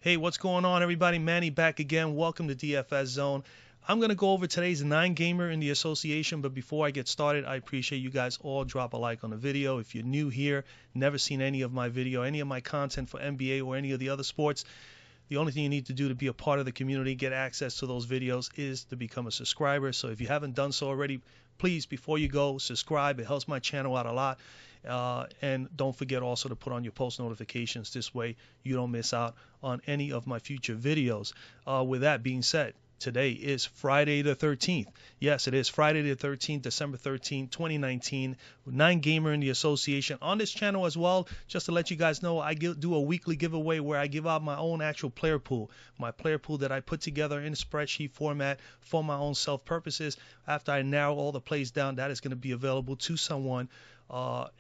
Hey, what's going on, everybody? Manny back again. Welcome to DFS Zone. I'm going to go over today's 9-gamer in the association, but before I get started, I appreciate you guys all drop a like on the video. If you're new here, never seen any of my video, any of my content for NBA or any of the other sports, the only thing you need to do to be a part of the community, get access to those videos, is to become a subscriber. So if you haven't done so already, please, before you go, subscribe. It helps my channel out a lot. And don't forget also to put on your post notifications. This way you don't miss out on any of my future videos. With that being said, today is Friday the 13th. Yes, it is Friday the 13th, December 13th, 2019. 9-gamer in the association on this channel as well. Just to let you guys know, I do a weekly giveaway where I give out my own actual player pool. My player pool that I put together in a spreadsheet format for my own self purposes. After I narrow all the plays down, that is going to be available to someone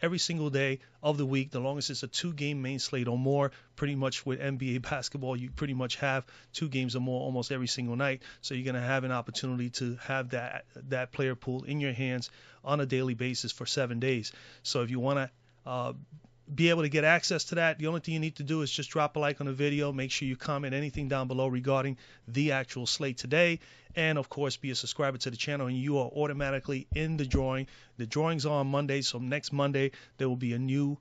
every single day of the week, the longest it's a 2-game main slate or more. Pretty much with NBA basketball, you pretty much have 2 games or more almost every single night. So you're going to have an opportunity to have that player pool in your hands on a daily basis for 7 days. So if you want to be able to get access to that, the only thing you need to do is just drop a like on the video. Make sure you comment anything down below regarding the actual slate today. And of course, be a subscriber to the channel and you are automatically in the drawing. The drawings are on Monday, so next Monday there will be a new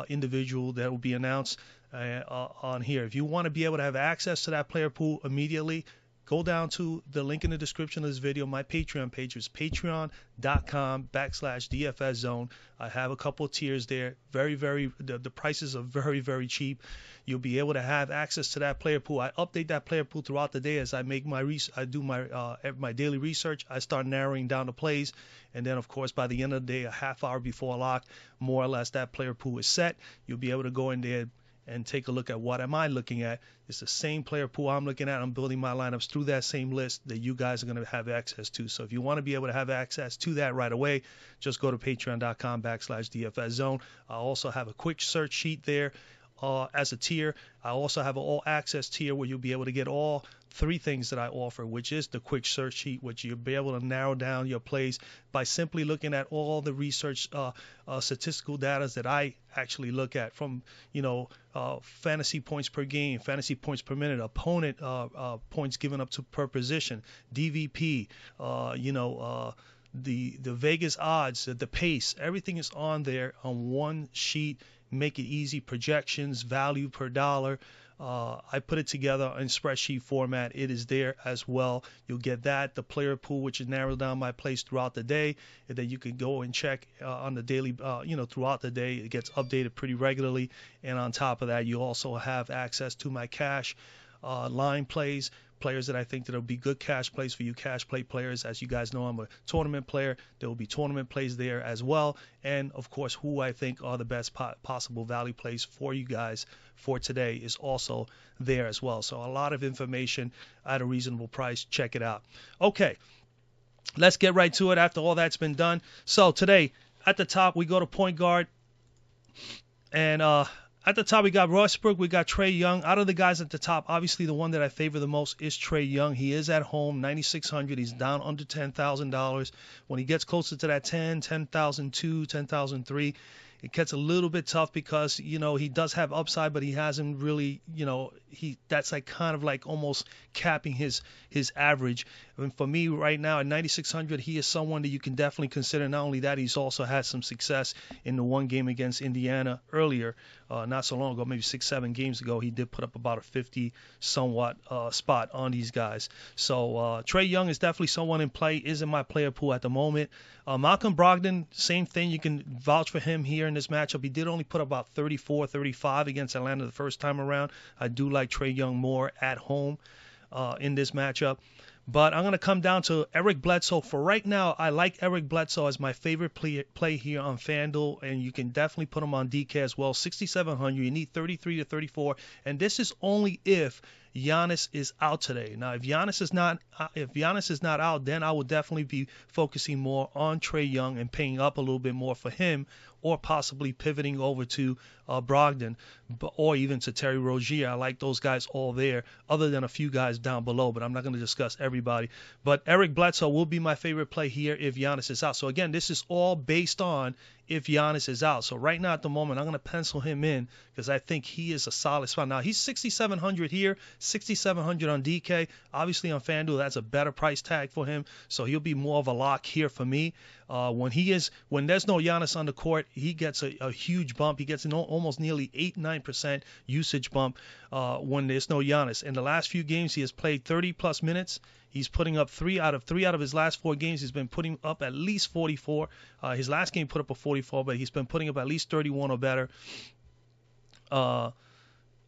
individual that will be announced on here. If you want to be able to have access to that player pool immediately, go down to the link in the description of this video. My Patreon page is patreon.com/DFS Zone. I have a couple of tiers there. The prices are very cheap. You'll be able to have access to that player pool. I update that player pool throughout the day as I make my my daily research. I start narrowing down the plays, and then of course by the end of the day, a half hour before lock, more or less that player pool is set. You'll be able to go in there and take a look at what am I looking at. It's the same player pool I'm looking at. I'm building my lineups through that same list that you guys are going to have access to. So if you want to be able to have access to that right away, just go to patreon.com/DFS Zone. I also have a quick search sheet there as a tier. I also have an all access tier where you'll be able to get all 3 things that I offer, which is the quick search sheet, which you'll be able to narrow down your plays by simply looking at all the research statistical data that I actually look at, from fantasy points per game, fantasy points per minute, opponent points given up to per position, DVP, the Vegas odds, the pace, everything is on there on one sheet. Make it easy. Projections, value per dollar. I put it together in spreadsheet format. It is there as well. You'll get that, the player pool, which is narrowed down by place throughout the day, and then you can go and check on the daily, throughout the day. It gets updated pretty regularly, and on top of that, you also have access to my cash line plays. Players that I think that'll be good cash plays for you cash play players. As you guys know, I'm a tournament player. There will be tournament plays there as well. And of course, who I think are the best possible value plays for you guys for today is also there as well. So a lot of information at a reasonable price. Check it out. Okay, let's get right to it after all that's been done. So today at the top, we go to point guard. And at the top, we got Westbrook, we got Trey Young. Out of the guys at the top, obviously the one that I favor the most is Trey Young. He is at home, 9,600. He's down under $10,000. When he gets closer to that 10,002, 10,003, it gets a little bit tough because, he does have upside, but he hasn't really, that's like kind of like almost capping his average. And for me right now at 9,600, he is someone that you can definitely consider. Not only that, he's also had some success in the one game against Indiana earlier, not so long ago, maybe 6-7 games ago. He did put up about a 50 somewhat spot on these guys. So Trey Young is definitely someone in play, is in my player pool at the moment. Malcolm Brogdon, same thing. You can vouch for him here in this matchup. He did only put about 34, 35 against Atlanta the first time around. I do like Trey Young more at home in this matchup. But I'm going to come down to Eric Bledsoe. For right now, I like Eric Bledsoe as my favorite play here on Fanduel, and you can definitely put him on DK as well. 6,700. You need 33 to 34, and this is only if Giannis is out today. Now, if Giannis is not out, then I would definitely be focusing more on Trey Young and paying up a little bit more for him, or possibly pivoting over to Brogdon, or even to Terry Rozier. I like those guys all there, other than a few guys down below, but I'm not going to discuss everybody. But Eric Bledsoe will be my favorite play here if Giannis is out. So again, this is all based on if Giannis is out. So right now at the moment, I'm going to pencil him in because I think he is a solid spot. Now, he's 6,700 here, 6,700 on DK. Obviously on FanDuel, that's a better price tag for him. So he'll be more of a lock here for me. When there's no Giannis on the court, he gets a huge bump. He gets an almost nearly 8-9% usage bump when there's no Giannis. In the last few games, he has played 30-plus minutes. He's putting up three out of his last 4 games. He's been putting up at least 44. His last game put up a 44, but he's been putting up at least 31 or better.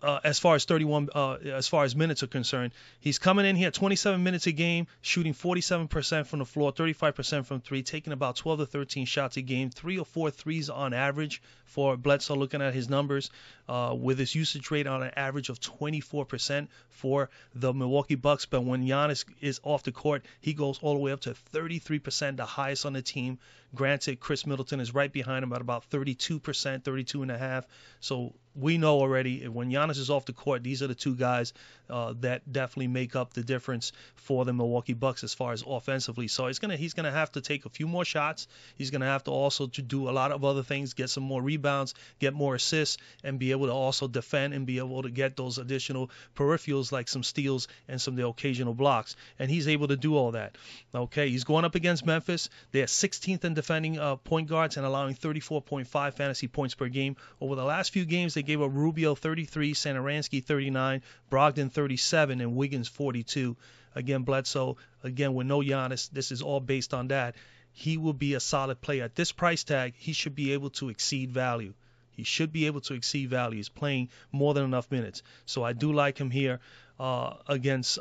As far as minutes are concerned, he's coming in here 27 minutes a game, shooting 47% from the floor, 35% from 3, taking about 12 to 13 shots a game, 3 or 4 threes on average for Bledsoe. Looking at his numbers, with his usage rate on an average of 24% for the Milwaukee Bucks. But when Giannis is off the court, he goes all the way up to 33%, the highest on the team. Granted, Chris Middleton is right behind him at about 32%, 32.5%. So we know already when Giannis is off the court, these are the two guys that definitely make up the difference for the Milwaukee Bucks as far as offensively. So he's gonna have to take a few more shots. He's gonna have to also to do a lot of other things, get some more rebounds, get more assists, and be able to also defend and be able to get those additional peripherals like some steals and some of the occasional blocks. And he's able to do all that. Okay, he's going up against Memphis. They're 16th in defending point guards and allowing 34.5 fantasy points per game. Over the last few games, they gave up Rubio 33, Satoransky 39, Brogdon 37, and Wiggins 42. Again, Bledsoe, again, with no Giannis, this is all based on that. He will be a solid player. At this price tag, he should be able to exceed value. He should be able to exceed value. He's playing more than enough minutes. So I do like him here against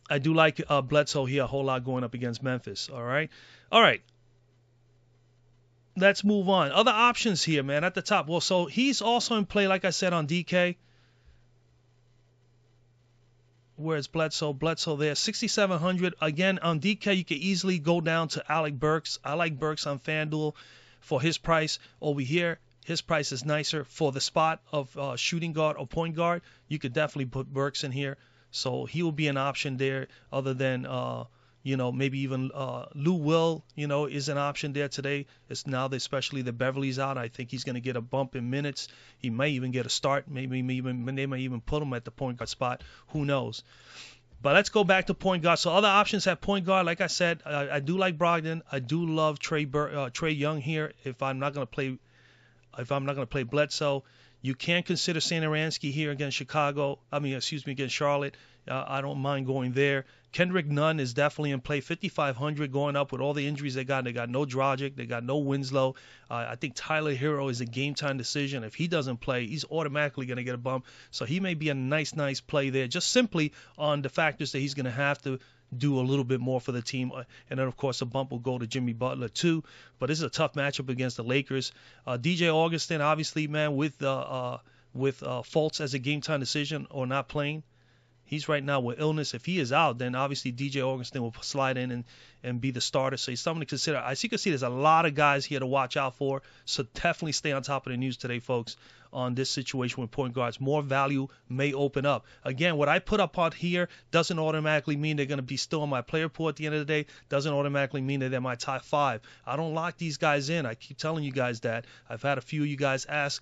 I do like Bledsoe here a whole lot going up against Memphis. All right. Let's move on. Other options here, man, at the top. Well, so he's also in play, like I said, on DK. Where's Bledsoe? Bledsoe there, 6,700. Again, on DK, you can easily go down to Alec Burks. I like Burks on FanDuel for his price. Over here, his price is nicer. For the spot of shooting guard or point guard, you could definitely put Burks in here. So he will be an option there other than, maybe even Lou Will, is an option there today. It's now especially the Beverly's out. I think he's going to get a bump in minutes. He may even get a start. Maybe they might even put him at the point guard spot. Who knows? But let's go back to point guard. So other options at point guard, like I said, I do like Brogdon. I do love Trey Young here. If I'm not going to play Bledsoe, you can consider Satoransky here against against Charlotte. I don't mind going there. Kendrick Nunn is definitely in play. 5,500 going up with all the injuries they got. They got no Dragic. They got no Winslow. I think Tyler Hero is a game-time decision. If he doesn't play, he's automatically going to get a bump. So he may be a nice play there, just simply on the factors that he's going to have to do a little bit more for the team. And then, of course, a bump will go to Jimmy Butler, too. But this is a tough matchup against the Lakers. DJ Augustin, obviously, man, with Fultz as a game-time decision or not playing. He's right now with illness. If he is out, then obviously DJ Augustin will slide in and be the starter. So he's something to consider. As you can see, there's a lot of guys here to watch out for. So definitely stay on top of the news today, folks, on this situation with point guards. More value may open up. Again, what I put up on here doesn't automatically mean they're going to be still on my player pool at the end of the day. Doesn't automatically mean that they're my top 5. I don't lock these guys in. I keep telling you guys that. I've had a few of you guys ask,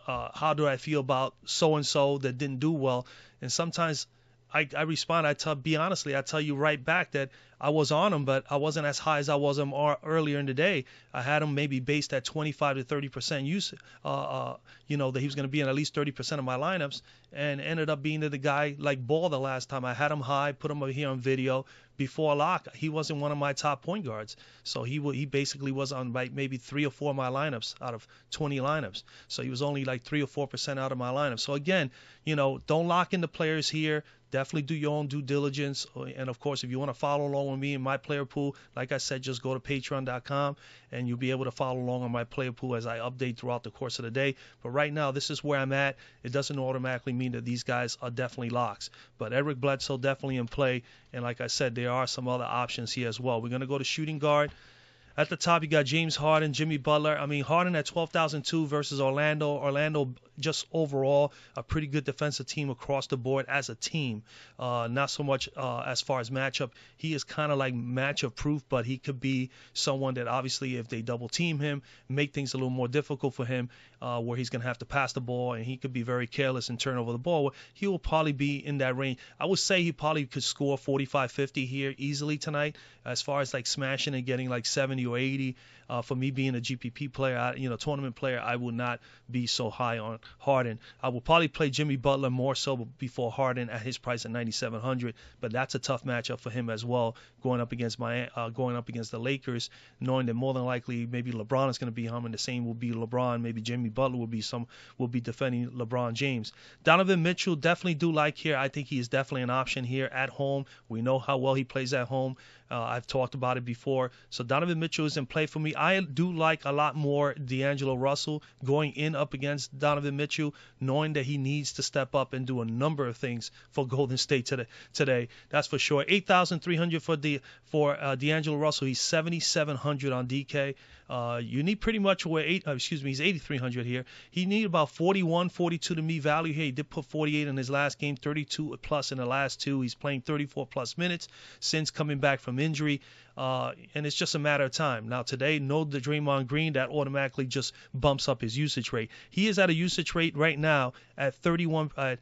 how do I feel about so-and-so that didn't do well? And sometimes I respond, I tell you right back that I was on him, but I wasn't as high as I was him earlier in the day. I had him maybe based at 25 to 30% use, that he was going to be in at least 30% of my lineups, and ended up being the guy like Ball the last time. I had him high, put him over here on video. Before lock, he wasn't one of my top point guards. So he basically was on like maybe 3 or 4 of my lineups out of 20 lineups. So he was only like 3 or 4% out of my lineup. So again, don't lock in the players here. Definitely do your own due diligence. And of course, if you want to follow along with me in my player pool, like I said, just go to patreon.com and you'll be able to follow along on my player pool as I update throughout the course of the day. But right now, this is where I'm at. It doesn't automatically mean that these guys are definitely locks. But Eric Bledsoe definitely in play. And like I said, there are some other options here as well. We're going to go to shooting guard. At the top, you got James Harden, Jimmy Butler. I mean, Harden at 12,002 versus Orlando. Orlando just overall a pretty good defensive team across the board as a team. Not so much as far as matchup. He is kind of like matchup proof, but he could be someone that obviously if they double team him, make things a little more difficult for him, where he's going to have to pass the ball and he could be very careless and turn over the ball. He will probably be in that range. I would say he probably could score 45, 50 here easily tonight. As far as like smashing and getting like 70 or 80, for me being a GPP player, tournament player, I would not be so high on Harden. I will probably play Jimmy Butler more so before Harden at his price at 9,700, but that's a tough matchup for him as well, going up against the Lakers, knowing that more than likely maybe LeBron is going to be home, and the same will be LeBron. Maybe Jimmy Butler will be defending LeBron James. Donovan Mitchell, definitely do like here. I think he is definitely an option here at home. We know how well he plays at home. I've talked about it before. So Donovan Mitchell is in play for me. I do like a lot more D'Angelo Russell going in up against Donovan Mitchell, knowing that he needs to step up and do a number of things for Golden State today. That's for sure. 8,300 for D'Angelo Russell. He's 7,700 on DK. You need pretty much he's 8,300 here. He need about 41, 42 to me value here. He did put 48 in his last game, 32 plus in the last two. He's playing 34 plus minutes since coming back from injury, and it's just a matter of time. Now today, no the Draymond Green, that automatically just bumps up his usage rate. He is at a usage rate right now at 31%.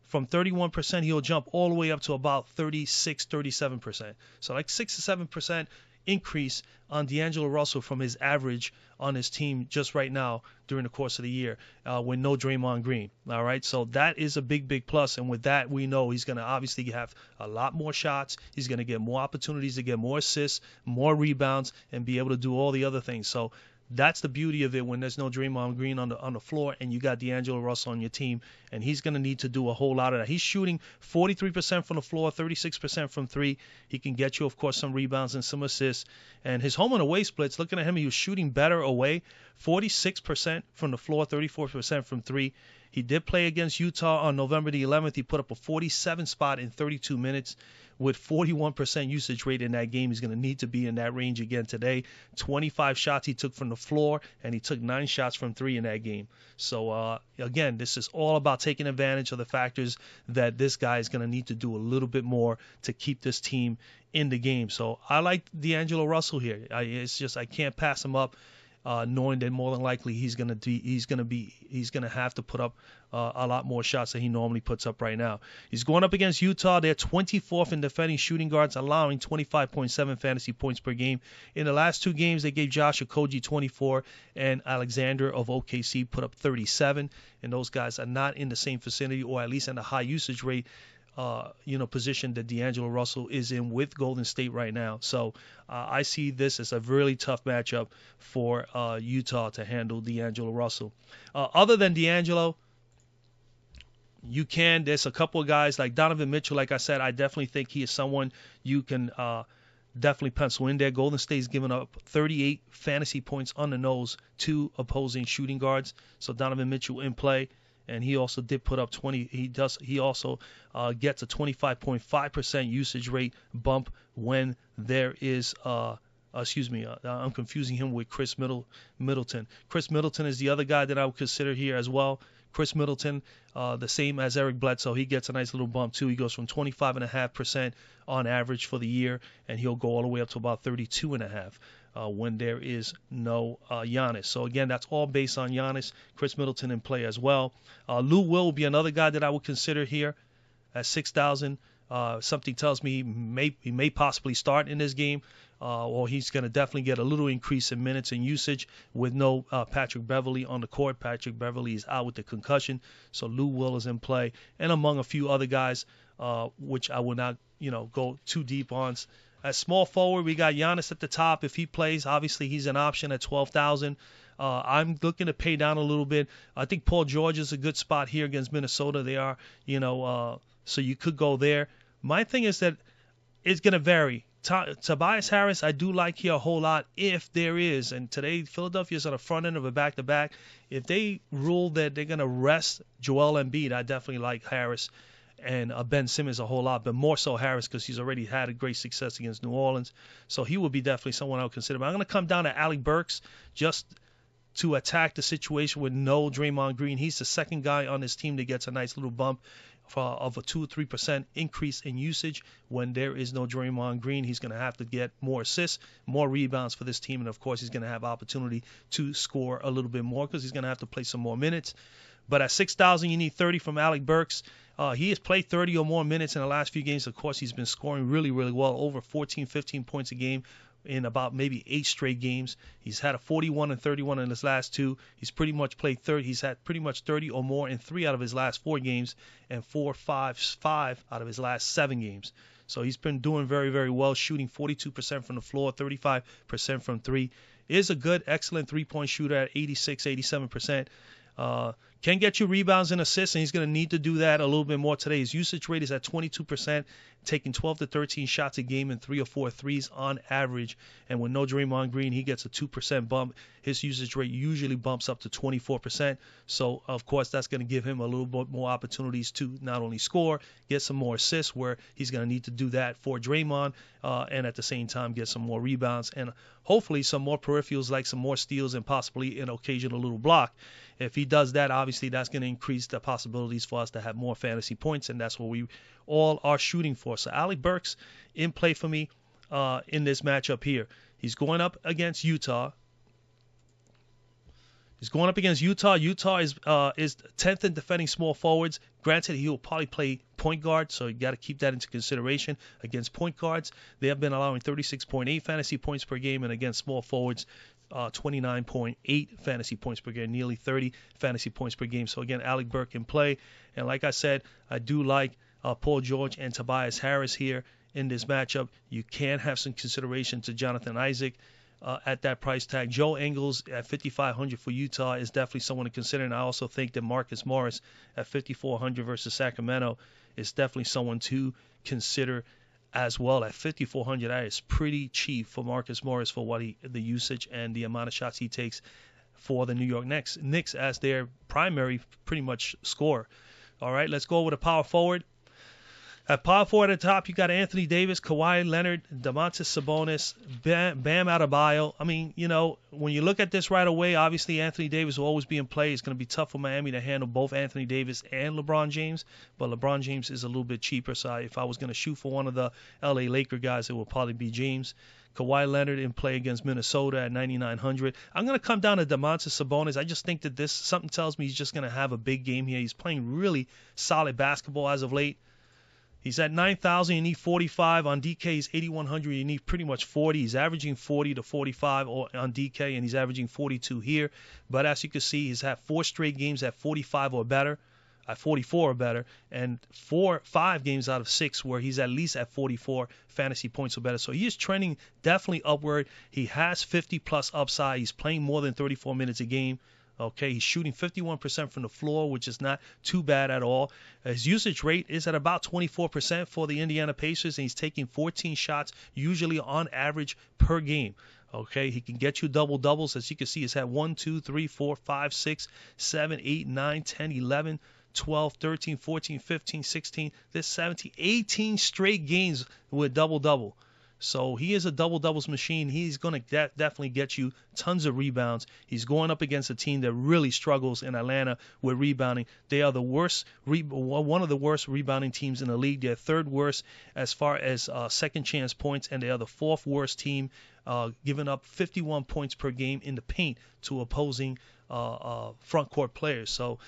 From 31%, he'll jump all the way up to about 36, 37%. So like 6 to 7% increase on D'Angelo Russell from his average on his team just right now during the course of the year with no Draymond Green. All right, so that is a big plus, and with that we know he's going to obviously have a lot more shots. He's going to get more opportunities to get more assists, more rebounds, and be able to do all the other things. So that's the beauty of it when there's no Draymond Green on the floor and you got D'Angelo Russell on your team, and he's going to need to do a whole lot of that. He's shooting 43% from the floor, 36% from three. He can get you, of course, some rebounds and some assists. And his home and away splits, looking at him, he was shooting better away, 46% from the floor, 34% from three. He did play against Utah on November the 11th. He put up a 47 spot in 32 minutes. With 41% usage rate in that game, he's going to need to be in that range again today. 25 shots he took from the floor, and he took 9 shots from three in that game. So, again, this is all about taking advantage of the factors that this guy is going to need to do a little bit more to keep this team in the game. So I like D'Angelo Russell here. I can't pass him up. Knowing that more than likely he's gonna have to put up a lot more shots than he normally puts up right now. He's going up against Utah. They're 24th in defending shooting guards, allowing 25.7 fantasy points per game. In the last two games, they gave Josh Okogie 24 and Alexander of OKC put up 37. And those guys are not in the same vicinity, or at least in a high usage rate position that D'Angelo Russell is in with Golden State right now. So I see this as a really tough matchup for Utah to handle D'Angelo Russell. Other than D'Angelo, there's a couple of guys like Donovan Mitchell. Like I said, I definitely think he is someone you can definitely pencil in there. Golden State's given up 38 fantasy points on the nose to opposing shooting guards. So Donovan Mitchell in play. And he also did put up 20. He also gets a 25.5% usage rate bump when there is. I'm confusing him with Chris Middleton. Chris Middleton is the other guy that I would consider here as well. Chris Middleton, the same as Eric Bledsoe, he gets a nice little bump too. He goes from 25.5% on average for the year, and he'll go all the way up to about 32.5%. When there is no Giannis. So, again, that's all based on Giannis. Chris Middleton in play as well. Lou Will be another guy that I would consider here at 6,000. Something tells me he may possibly start in this game, or he's going to definitely get a little increase in minutes and usage with no Patrick Beverley on the court. Patrick Beverley is out with the concussion, so Lou Will is in play. And among a few other guys, which I will not go too deep on. At small forward, we got Giannis at the top. If he plays, obviously he's an option at 12,000. I'm looking to pay down a little bit. I think Paul George is a good spot here against Minnesota. They are, so you could go there. My thing is that it's going to vary. Tobias Harris, I do like here a whole lot if there is. And today, Philadelphia's on the front end of a back-to-back. If they rule that they're going to rest Joel Embiid, I definitely like Harris. and Ben Simmons a whole lot, but more so Harris because he's already had a great success against New Orleans. So he will be definitely someone I would consider. But I'm going to come down to Alec Burks just to attack the situation with no Draymond Green. He's the second guy on this team that gets a nice little bump of a 2 or 3% increase in usage when there is no Draymond Green. He's going to have to get more assists, more rebounds for this team, and of course he's going to have opportunity to score a little bit more because he's going to have to play some more minutes. But at 6,000, you need 30 from Alec Burks. He has played 30 or more minutes in the last few games. Of course, he's been scoring really, really well, over 14, 15 points a game in about maybe 8 straight games. He's had a 41 and 31 in his last 2. He's pretty much played 30. He's had pretty much 30 or more in 3 out of his last 4 games and 5 out of his last 7 games. So he's been doing very, very well, shooting 42% from the floor, 35% from 3. Is a good, excellent three-point shooter at 86, 87%. Can get you rebounds and assists, and he's going to need to do that a little bit more today. His usage rate is at 22%, taking 12 to 13 shots a game and 3 or 4 threes on average. And with no Draymond Green, he gets a 2% bump. His usage rate usually bumps up to 24%. So, of course, that's going to give him a little bit more opportunities to not only score, get some more assists, where he's going to need to do that for Draymond, and at the same time get some more rebounds and hopefully some more peripherals like some more steals and possibly an occasional little block. If he does that, obviously that's going to increase the possibilities for us to have more fantasy points, and that's what we all are shooting for. So Alec Burks in play for me in this matchup here. He's going up against Utah. Utah is 10th in defending small forwards. Granted, he will probably play point guard, so you got to keep that into consideration. Against point guards, they have been allowing 36.8 fantasy points per game, and against small forwards, 29.8 fantasy points per game, nearly 30 fantasy points per game. So again, Alec Burks in play. And like I said, I do like Paul George and Tobias Harris here in this matchup. You can have some consideration to Jonathan Isaac at that price tag. Joe Ingles at 5,500 for Utah is definitely someone to consider. And I also think that Marcus Morris at 5,400 versus Sacramento is definitely someone to consider as well. At 5,400, that is pretty cheap for Marcus Morris for what the usage and the amount of shots he takes for the New York Knicks as their primary pretty much scorer. All right, let's go over to power forward. At power forward at the top, you got Anthony Davis, Kawhi Leonard, Domantas Sabonis, Bam Adebayo. I mean, when you look at this right away, obviously Anthony Davis will always be in play. It's going to be tough for Miami to handle both Anthony Davis and LeBron James, but LeBron James is a little bit cheaper. So if I was going to shoot for one of the LA Laker guys, it would probably be James. Kawhi Leonard in play against Minnesota at 9,900. I'm going to come down to Domantas Sabonis. I just think that something tells me he's just going to have a big game here. He's playing really solid basketball as of late. He's at 9,000, you need 45. On DK, he's 8,100, you need pretty much 40. He's averaging 40 to 45 on DK, and he's averaging 42 here. But as you can see, he's had 4 straight games at 45 or better, at 44 or better, and 5 games out of 6 where he's at least at 44 fantasy points or better. So he is trending definitely upward. He has 50-plus upside. He's playing more than 34 minutes a game. Okay, he's shooting 51% from the floor, which is not too bad at all. His usage rate is at about 24% for the Indiana Pacers, and he's taking 14 shots, usually on average per game. Okay, he can get you double-doubles. As you can see, he's had 1, 2, 3, 4, 5, 6, 7, 8, 9, 10, 11, 12, 13, 14, 15, 16, this 17, 18 straight games with double-double. So he is a double-doubles machine. He's going to definitely get you tons of rebounds. He's going up against a team that really struggles in Atlanta with rebounding. They are the worst, one of the worst rebounding teams in the league. They're third worst as far as second chance points, and they are the fourth worst team, giving up 51 points per game in the paint to opposing front court players. So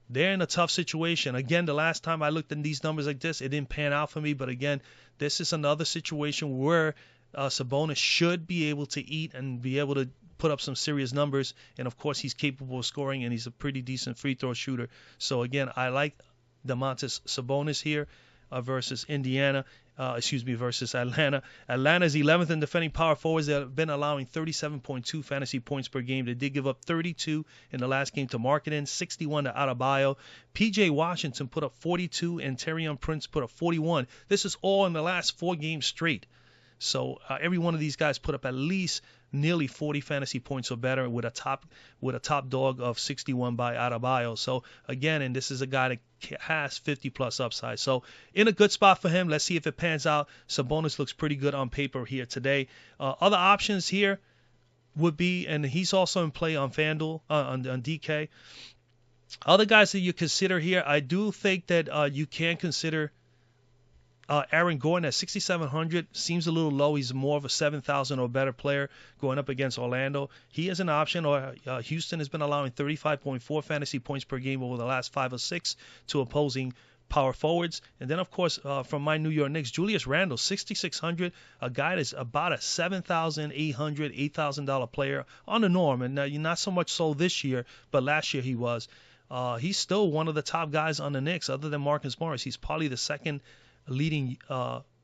they're in a tough situation. Again, the last time I looked at these numbers like this, it didn't pan out for me. But again, this is another situation where Sabonis should be able to eat and be able to put up some serious numbers. And, of course, he's capable of scoring, and he's a pretty decent free throw shooter. So, again, I like Domantas Sabonis here versus versus Atlanta. Atlanta's 11th in defending power forwards. They've been allowing 37.2 fantasy points per game. They did give up 32 in the last game to Markkanen, 61 to Adebayo. P.J. Washington put up 42, and Taurean Prince put up 41. This is all in the last 4 games straight. So every one of these guys put up at least nearly 40 fantasy points or better with a top dog of 61 by Adebayo. So again, and this is a guy that has 50 plus upside. So in a good spot for him. Let's see if it pans out. Sabonis looks pretty good on paper here today. Other options here would be, and he's also in play on Fanduel, on DK. Other guys that you consider here, I do think that you can consider Aaron Gordon at 6,700 seems a little low. He's more of a 7,000 or better player going up against Orlando. He is an option. Or Houston has been allowing 35.4 fantasy points per game over the last 5 or 6 to opposing power forwards. And then, of course, from my New York Knicks, Julius Randle, 6,600, a guy that's about a $7,800, $8,000 player on the norm. And not so much so this year, but last year he was. He's still one of the top guys on the Knicks, other than Marcus Morris. He's probably the second leading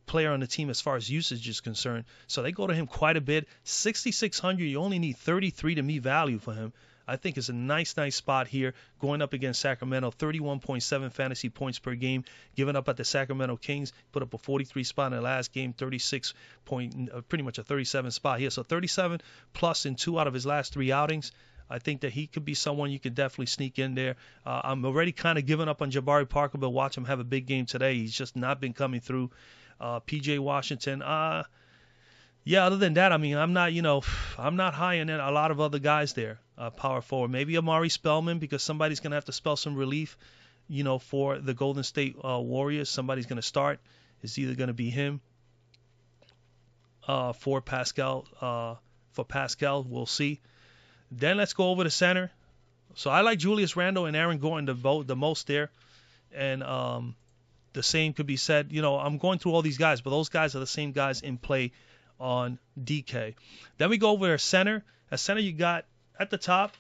player on the team as far as usage is concerned. So they go to him quite a bit. 6,600, you only need 33 to meet value for him. I think it's a nice spot here going up against Sacramento. 31.7 fantasy points per game given up at the Sacramento Kings. Put up a 43 spot in the last game, 36 point, pretty much a 37 spot here. So 37 plus in 2 out of his last 3 outings. I think that he could be someone you could definitely sneak in there. I'm already kind of giving up on Jabari Parker, but watch him have a big game today. He's just not been coming through. P.J. Washington, yeah, other than that, I mean, I'm not high in a lot of other guys there, power forward. Maybe Amari Spellman, because somebody's going to have to spell some relief, for the Golden State Warriors. Somebody's going to start. It's either going to be him for Pascal. We'll see. Then let's go over to center. So I like Julius Randle and Aaron Gordon the most there. And the same could be said. I'm going through all these guys, but those guys are the same guys in play on DK. Then we go over to center. At center, you got at the top,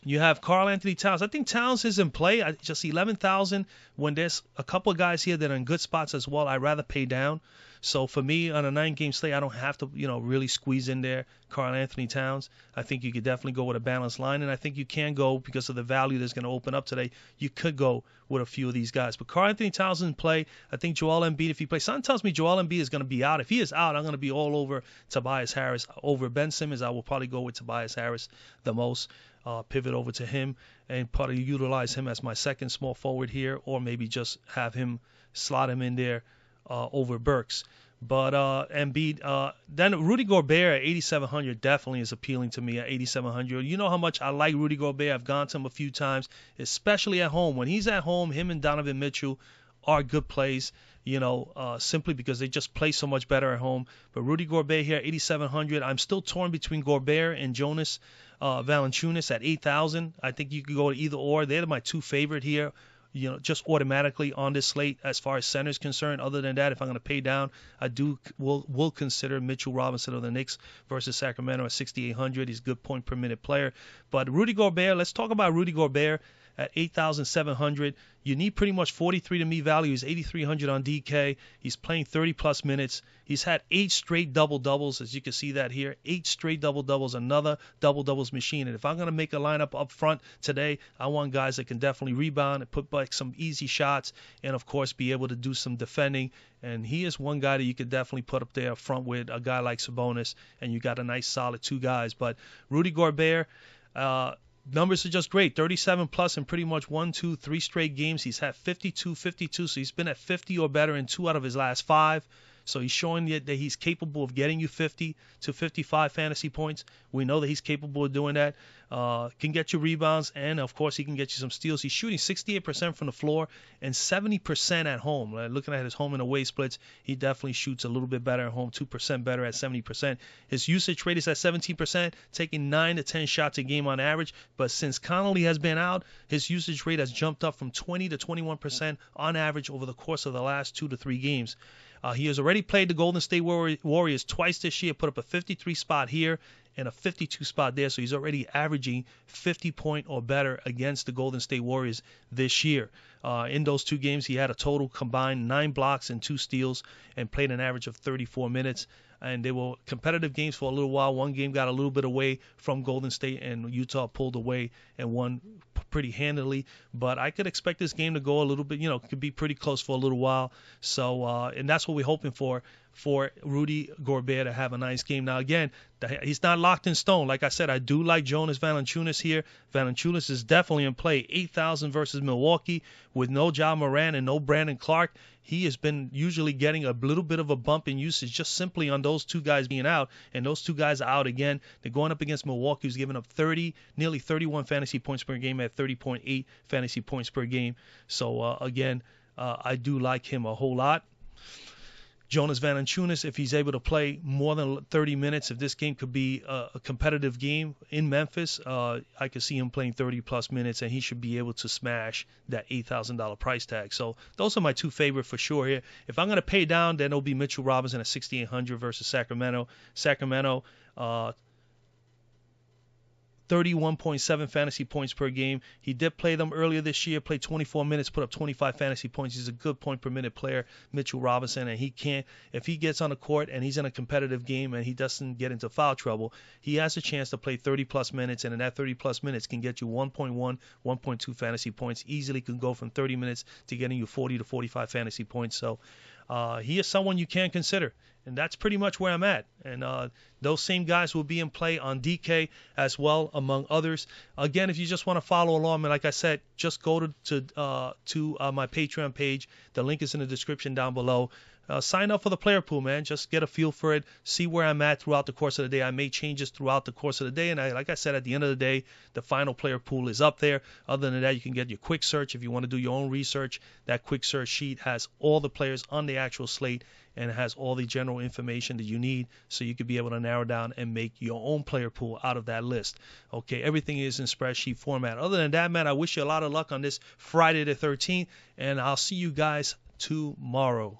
you have Karl-Anthony Towns. I think Towns is in play. Just 11,000. When there's a couple of guys here that are in good spots as well, I'd rather pay down. So for me, on a 9-game slate, I don't have to, really squeeze in there Karl-Anthony Towns. I think you could definitely go with a balanced line, and I think you can go because of the value that's going to open up today. You could go with a few of these guys. But Karl-Anthony Towns in play. I think Joel Embiid, if he plays, something tells me Joel Embiid is going to be out. If he is out, I'm going to be all over Tobias Harris. Over Ben Simmons, I will probably go with Tobias Harris the most. Pivot over to him and probably utilize him as my second small forward here, or maybe just have him slot him in there over Burks. But Embiid, then Rudy Gobert at 8,700 definitely is appealing to me at 8,700. You know how much I like Rudy Gobert. I've gone to him a few times, especially at home. When he's at home, him and Donovan Mitchell are good plays, simply because they just play so much better at home. But Rudy Gobert here, 8,700. I'm still torn between Gobert and Jonas Valanciunas at 8,000. I think you could go to either or. They're my 2 favorite here, just automatically on this slate as far as center is concerned. Other than that, if I'm going to pay down, I will consider Mitchell Robinson of the Knicks versus Sacramento at 6,800. He's a good point per minute player. But Rudy Gobert, let's talk about Rudy Gobert at 8,700. You need pretty much 43 to meet value. He's 8,300 on DK. He's playing 30-plus minutes. He's had 8 straight double-doubles, as you can see that here. 8 straight double-doubles, another double-doubles machine. And if I'm going to make a lineup up front today, I want guys that can definitely rebound and put back some easy shots and, of course, be able to do some defending. And he is one guy that you could definitely put up there up front with a guy like Sabonis, and you got a nice solid 2 guys. But Rudy Gobert, numbers are just great. 37 plus in pretty much 1, 2, 3 straight games. He's had 52, so he's been at 50 or better in 2 out of his last 5. So he's showing you that he's capable of getting you 50 to 55 fantasy points. We know that he's capable of doing that. Can get you rebounds, and, of course, he can get you some steals. He's shooting 68% from the floor and 70% at home. Looking at his home and away splits, he definitely shoots a little bit better at home, 2% better at 70%. His usage rate is at 17%, taking 9 to 10 shots a game on average. But since Connolly has been out, his usage rate has jumped up from 20 to 21% on average over the course of the last 2 to 3 games. He has already played the Golden State Warriors twice this year, put up a 53 spot here and a 52 spot there. So he's already averaging 50 point or better against the Golden State Warriors this year. In those 2 games, he had a total combined 9 blocks and 2 steals and played an average of 34 minutes. And they were competitive games for a little while. One game got a little bit away from Golden State, and Utah pulled away and won pretty handily. But I could expect this game to go a little bit, could be pretty close for a little while. So, and that's what we're hoping for. for Rudy Gobert to have a nice game. Now, again, he's not locked in stone. Like I said, I do like Jonas Valanciunas here. Valanciunas is definitely in play. 8,000 versus Milwaukee with no Ja Morant and no Brandon Clark. He has been usually getting a little bit of a bump in usage just simply on those two guys being out, and those two guys are out again. They're going up against Milwaukee, who's giving up nearly 31 fantasy points per game at 30.8 fantasy points per game. So, again, I do like him a whole lot. Jonas Valanciunas, if he's able to play more than 30 minutes, if this game could be a competitive game in Memphis, I could see him playing 30-plus minutes, and he should be able to smash that $8,000 price tag. So those are my two favorite for sure here. If I'm going to pay down, then it'll be Mitchell Robinson at 6,800 versus Sacramento. 31.7 fantasy points per game. He did play them earlier this year, played 24 minutes, put up 25 fantasy points. He's a good point per minute player, Mitchell Robinson, and if he gets on the court and he's in a competitive game and he doesn't get into foul trouble, he has a chance to play 30-plus minutes, and in that 30-plus minutes can get you 1.1, 1.2 fantasy points. Easily can go from 30 minutes to getting you 40 to 45 fantasy points. So he is someone you can consider. And that's pretty much where I'm at. And those same guys will be in play on DK as well, among others. Again, if you just want to follow along, and like I said, just go to my Patreon page. The link is in the description down below. Sign up for the player pool, man. Just get a feel for it. See where I'm at throughout the course of the day. I make changes throughout the course of the day. And like I said, at the end of the day, the final player pool is up there. Other than that, you can get your quick search. If you want to do your own research, that quick search sheet has all the players on the actual slate, and it has all the general information that you need so you could be able to narrow down and make your own player pool out of that list. Okay, everything is in spreadsheet format. Other than that, man, I wish you a lot of luck on this Friday the 13th, and I'll see you guys tomorrow.